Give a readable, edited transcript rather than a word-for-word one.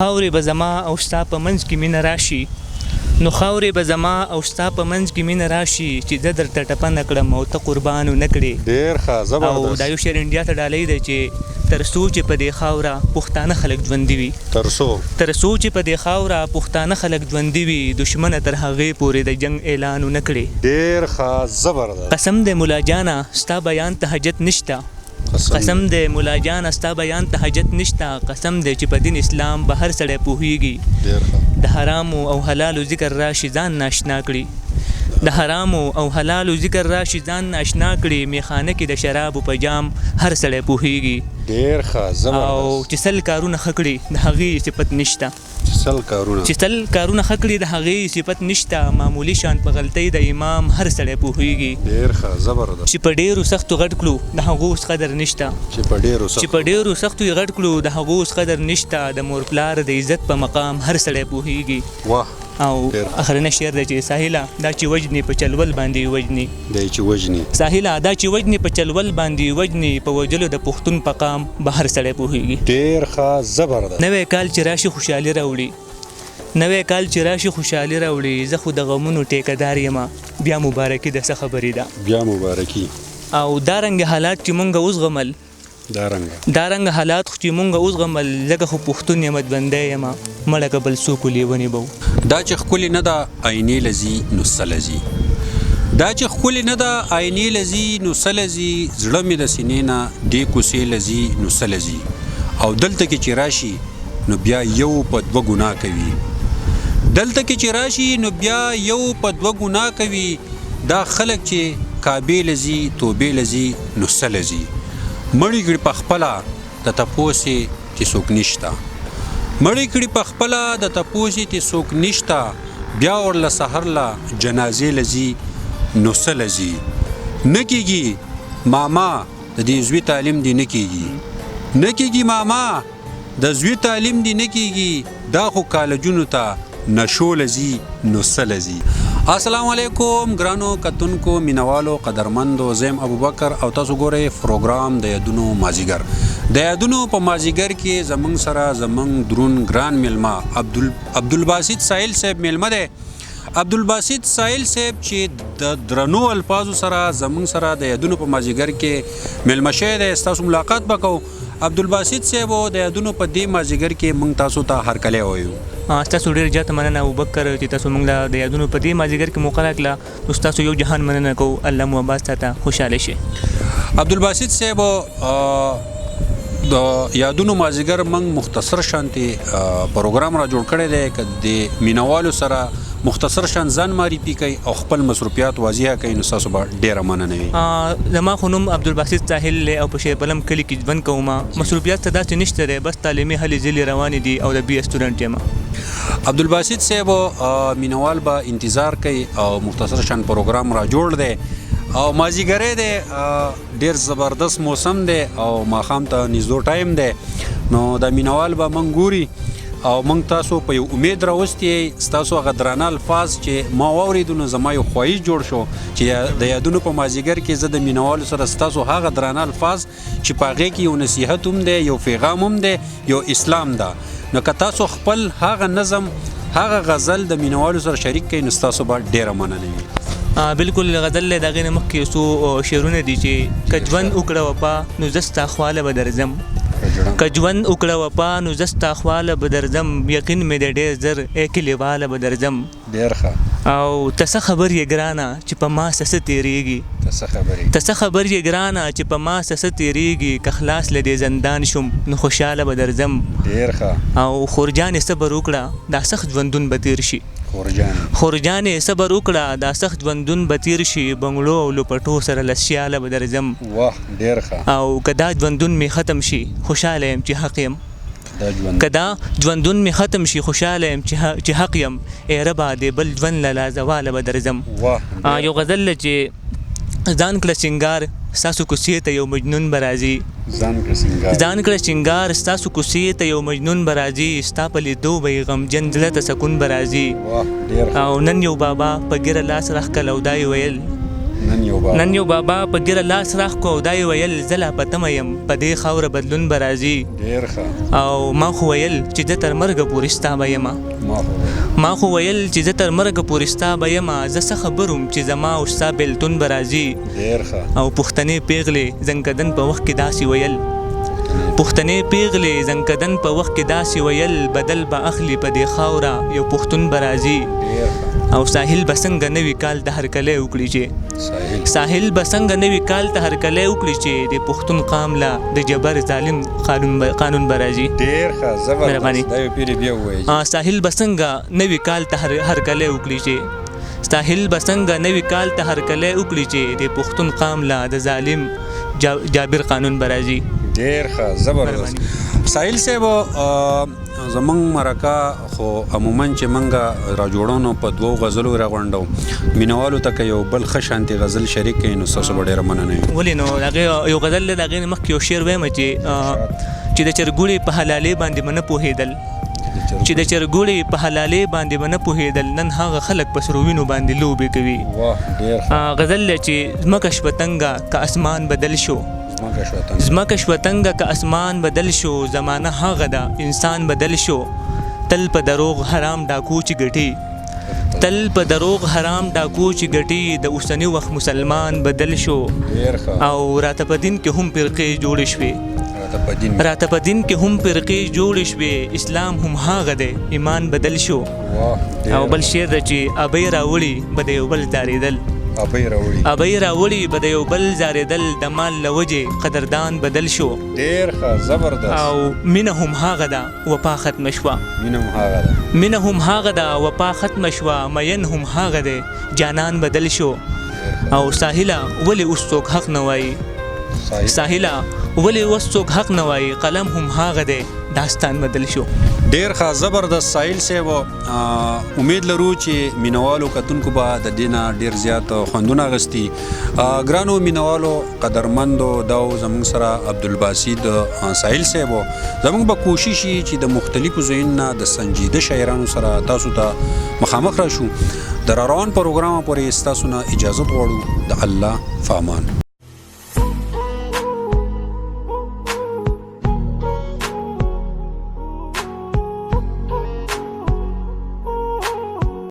خاورې به زما او ستا په منځ کې مینه راشي نو خاورې به زما او ستا په منځ کې مینه راشي چې زه درته ټپنه کړم او ته قربان ونه کړې. ډېر ښه زبردست. او دا یو شعر انډیا ته ډالۍ دی چې تر څو چې په دې خاوره پښتانه خلک ژوندي وي، تر څو چې په دې خاوره پښتانه خلک ژوندي وي، دشمنه تر هغې پورې د جنګ اعلان ونه کړې. ډېر ښه زبردست. قسم دی مولا جانه ستا بیان ته حاجت نشته، قسم دی مولا جانه ستا بیان ته حاجت نشته، قسم دی چې په دین اسلام به هر سړی پوهیږي. د حرامو او حلالو ذکر راشي ځان ناشنا کړي، د حرامو او حلالو ذکر راشي ځان ناشنا کړي، میخانه کې د شرابو په جام هر سړی پوهیږي. ډېر ښه زبردست. او چې سل کارونه ښه کړي د هغې صفت نشته، چې سل کارونه ښه کړي د هغې صفت نشته، معمولي شان په غلطۍ د امام هر سړی پوهیږي. ډېر ښه زبردست. چې په ډېرو سختو غټ کړو د هغو اوس قدر نشته، چې په ډېرو سختو یې غټ کړو د هغو اوس قدر نشته، د مور پلار د عزت په مقام هر سړی پوهیږي. واه. او اخرنه شعر دی چې ساحله دا چې وجني په چلول باندې وجني، ساحله دا چې وجني په چلول باندې وجني، په وجلو د پښتون په قام به هر سړی پوهیږي. ډېر ښه زبردست. نوی کال چې راشي خوشحالي راوړي، نوی کال چې راشي خوشحالي راوړي، زه خو د غمونو ټیکهدار یم، بیا مبارکي د څه خبرې ده، بیا مبارکي. او دا رنګ حالات چې مونږ اوس غمل، دا رنګ حالات چې مونږ اوس غمل، لکه خو پښتون یم بندی یم مړه که بل څوک لیونې به. دا چې ښکلې نه ده آینې لذي نو څه لذي، دا چې ښکلې نه ده آینې لذي نو څه لذي، زړه مې د سینې نه دې کوڅې لذي نو څه لذي، او دلته کې چې راشي نو بیا یو په دوه ګناه کوي، دلته کې چې راشي نو بیا یو په دوه ګناه کوي، دا خلک چې کعبې لذي توبې لذي نو څه لذي، مړی کړي په خپله د تپوسې چې څوک نشته، مړی کړي په خپله د تپوسې چې څوک نشته، بیا ورله سحر له جنازې لذي نو څه لذي، نه کېږي ماما د دې زوی تعلیم دې نه کېږي، نه کېږي ماما د زوی تعلیم دې نه کېږي، دا خو کالجونو ته نشو لذي نو څه لذي. السلام علیکم ګرانو کتونکو مینوالو قدرمندو، زیم ابوبکر او تاسو ګورئ پروګرام د یادونو مازیګر. د یادونو په مازیګر کې زمونږ سره زمونږ درون ګران میلمه عبدالباسط ساحل صاحب میلمه دی. عبدالباسط ساحل صاحب چې د درنو الفاظو سره زمونږ سره د یادونو په مازیګر کې میلمه شوی دی، ستاسو ملاقات به کوو. عبدالباسط صاحب د یادونو په دې مازیګر کې موږ تاسو ته هرکلی وایو. ستاسو ډېر زیاته مننه ابوبکر چې تاسو موږ له د یادونو په دې مازیګر کې موقع راکړه، نو ستاسو یو جهان مننه کوو، الله مو آباد ساته، خوشحاله شي. عبدالباسط صاحب د یادونو مازیګر موږ مختصر شانتي پروګرام را جوړ کړی دی، که د مینوالو سره مختصر شان ځان معرفي کوي او خپل مصروفیات واضحه کوي، نو ستاسو به ډېره مننه وي. زما خو نوم عبدالباسط ساحل دی او په شیربلم کلي کې ژوند کوم، مصروفیات څه داسې نشته دی، بس تعلیمي هلې ځلې روانې دي او د بي سټوډنټ یم. عبدالباسط صاحب مینوال به انتظار کوي او مختصر شان پروګرام را جوړ دی او مازیګری دی، ډېر زبردست موسم دی او ماښام ته نږدې ټایم دی، نو د مینوال به موږ ګوري او موږ تاسو په یو امید راوستي ستاسو هغه درانه الفاظ چې ما واورېدو نو زما یو خواهش جوړ شو چې د یادونو په مازیګر کې زه د مینوالو سره ستاسو هغه درانه الفاظ چې په هغې کې یو نصیحت هم دی، یو پیغام هم دی، یو اسلام ده، نو که تاسو خپل هغه نظم هغه غزل د مینوالو سره شریک کړئ نو ستاسو به ډېره مننه وي. بالکل غزل د هغې نه مخکې څو شعرونه دي چې که ژوند وکړه وفا نو زه ستا خواله به درځم، که ژوند وکړه وفا نو زه ستا خواله به درځم، یقین مې دی ډېر زر ای کلیواله به درځم. ډېر ښه. او ته څه خبر یې ګرانه چې په ما څه تېرېږي، ته څه خبر یې ګرانه چې په ما څه تېرېږي، که خلاص له دې زندان شم نو خوشحاله به درځم. ډېر ښه. او خورجانې صبر وکړه دا سخت ژوندون به تېر شي، خورجانې صبر وکړه دا سخت ژوندون به تېر شي، بنګړو او لپټو سره له سیاله به درځم. واه ډېر ښه. او که دا ژوندون مې ختم شي خوشحاله یم چې حق یم، که دا ژوندون مې ختم شي خوشحاله یم چې حق یم، ای ربه د بل ژوند له لازواله به درځم. یو غزل چې ځان کړه سینګار ستاسو کوڅې ته یو مجنون به راځي، ځان کړه سینګار ستاسو کوڅې ته یو مجنون به راځي، ستا په لیدو به یې غمجن زړه ته سکون به راځي. او نن یو بابا په ګیره لاس راښکل او دا یې ویل، نن یو بابا په ګیره لاس راخ کو او دا یې ویل زه لا په تمه یم په دې خاوره بدلون به راځي ډېر ښه او ما خو ویل چې زه تر مرګه پورې ستا به یمه ما خو ویل چې زه تر مرګه پورې ستا به یمه زه څه خبر وم چې زما او ستا بېلتون به راځي ډېر ښه او پښتنې پیغلې زنکدن په وخت کې داسې ویل پښتنې پیغلې زنکدن په وخت کې داسې ویل بدل به اخلي په دې خاوره یو پښتون به راځي او ساحل به څنګه نوي کال ته هرکلی وکړي چې ساحل به څنګه نوي کال ته هرکلی وکړي چې د پښتون قام له د جبر ظالم قانون به راځي ډېر ښه زبردست دا یو پیرې بیا ووایي ساحل به څنګه نوي کال ته هرکلی وکړي چې ساحل به څنګه نوي کال ته هرکلی وکړي چې د پښتون قام له د ظالم جابر قانون به راځي ډېر ښه زبردست ساحل صاحب زمونږ مرکه خو عموما چې موږ راجوړو نو په دوو غزلو راغونډو مینوالو ته که یو بل ښه شانتي غزل شریک کړي نو ستاسو به ډېره مننه یم ولې نو هغې یو غزل دی د هغې نه مخکې یو شعر وایم چې د چرګوړې په حلالۍ باندې به نه پوهېدل چې د چرګوړې په حلالۍ باندې به نه پوهېدل نن هغه خلک په سرو وینو باندې لوبې کوي غزل دی چې ځمکه شوه تنګه که اسمان بدل شو ځمکه شوه تنګه که اسمان بدل شو زمانه هغه ده انسان بدل شو تل په دروغ حرام ډاکو چې ګټي تل په دروغ حرام ډاکو چې ګټي د اوسني وخت مسلمان بدل شو او راته په دین کې هم فرقې جوړې شوې راته په دین کې هم فرقې جوړې شوې اسلام هم هغه دی ایمان بدل شو او بل شعر دی چې ابۍ راوړي به د یو بل ځارېدل ابۍ راوړي به د یو بل ځارېدل د مال له وجې قدردان بدل شو ډېر ښه زبردست او مینه هم هغه ده وفا ختمه شوه مینه هم هغه ده وفا ختمه شوه مین هم هغه دی جانان بدل شو او ساحله ولې اوس څوک حق نه وایي ساحله ولې اوس څوک حق نه وایي قلم هم هغه دی داستان بدل شو ډیر ښه زبردست ساحل صاحب امید لرو چې مینوالو کتونکو به د دې نه ډیر زیات خوندونه اخیستي ګرانو مینوالو قدرمندو دا زموږ سره عبدالباسط ساحل صاحب زموږ به کوشش وي چې د مختلفو ځایونو نه د سنجیده شاعرانو سره تاسو ته مخامخ راشو د روان پروګرام پورې ستاسو نه اجازه غواړو د الله په امان